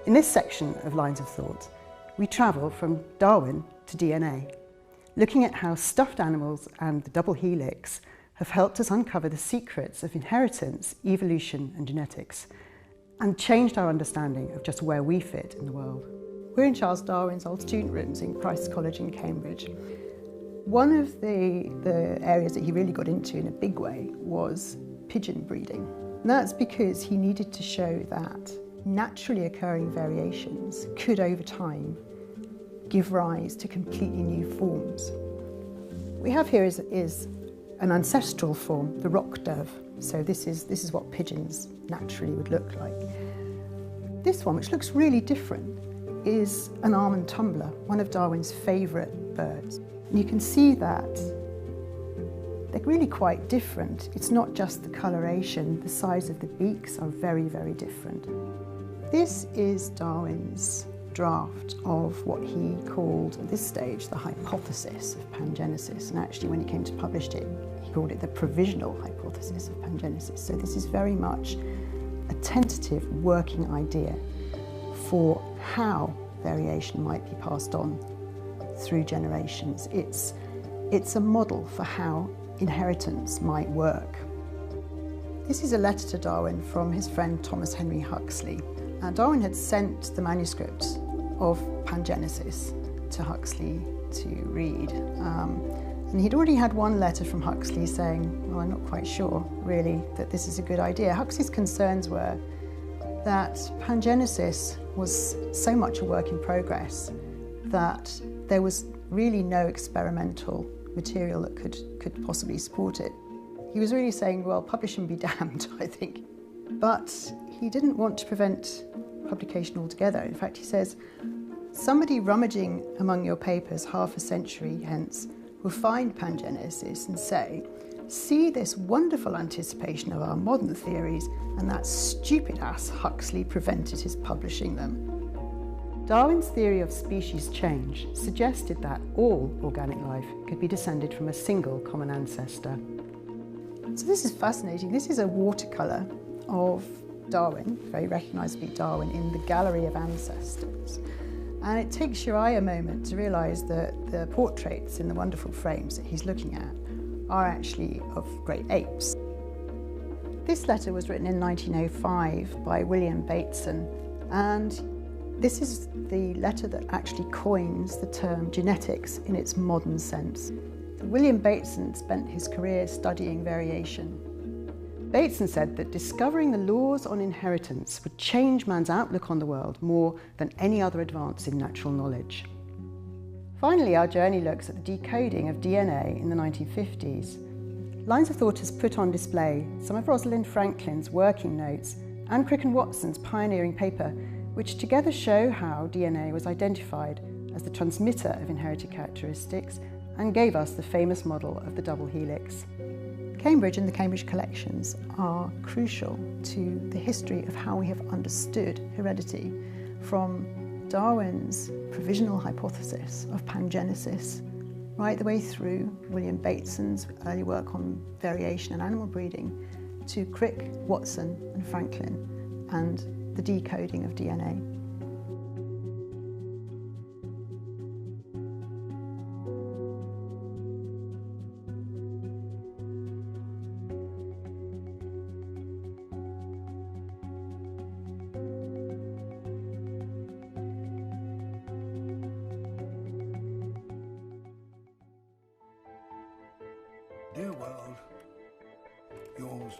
In this section of Lines of Thought, we travel from Darwin to DNA, looking at how stuffed animals and the double helix have helped us uncover the secrets of inheritance, evolution and genetics, and changed our understanding of just where we fit in the world. We're in Charles Darwin's old student rooms in Christ's College in Cambridge. One of the areas that he really got into in a big way was pigeon breeding. And that's because he needed to show that naturally occurring variations could over time give rise to completely new forms. What we have here is an ancestral form, the rock dove. So this is what pigeons naturally would look like. This one, which looks really different, is an almond tumbler, one of Darwin's favourite birds. And you can see that they're really quite different. It's not just the coloration, the size of the beaks are very, very different. This is Darwin's draft of what he called, at this stage, the hypothesis of pangenesis. And actually, when he came to publish it, he called it the provisional hypothesis of pangenesis. So this is very much a tentative working idea for how variation might be passed on through generations. It's a model for how inheritance might work. This is a letter to Darwin from his friend Thomas Henry Huxley. Darwin had sent the manuscript of Pangenesis to Huxley to read. And he'd already had one letter from Huxley saying, well, I'm not quite sure, really, that this is a good idea. Huxley's concerns were that Pangenesis was so much a work in progress that there was really no experimental material that could possibly support it. He was really saying, well, publish and be damned, I think. But he didn't want to prevent publication altogether. In fact, he says, somebody rummaging among your papers half a century hence will find Pangenesis and say, see this wonderful anticipation of our modern theories, and that stupid ass Huxley prevented his publishing them. Darwin's theory of species change suggested that all organic life could be descended from a single common ancestor. So this is fascinating. This is a watercolour of Darwin, very recognisably Darwin, in the Gallery of Ancestors. And it takes your eye a moment to realise that the portraits in the wonderful frames that he's looking at are actually of great apes. This letter was written in 1905 by William Bateson, and this is the letter that actually coins the term genetics in its modern sense. William Bateson spent his career studying variation. Bateson said that discovering the laws on inheritance would change man's outlook on the world more than any other advance in natural knowledge. Finally, our journey looks at the decoding of DNA in the 1950s. Lines of Thought has put on display some of Rosalind Franklin's working notes and Crick and Watson's pioneering paper, which together show how DNA was identified as the transmitter of inherited characteristics and gave us the famous model of the double helix. Cambridge and the Cambridge collections are crucial to the history of how we have understood heredity, from Darwin's provisional hypothesis of pangenesis right the way through William Bateson's early work on variation and animal breeding to Crick, Watson and Franklin and the decoding of DNA. Dear world, yours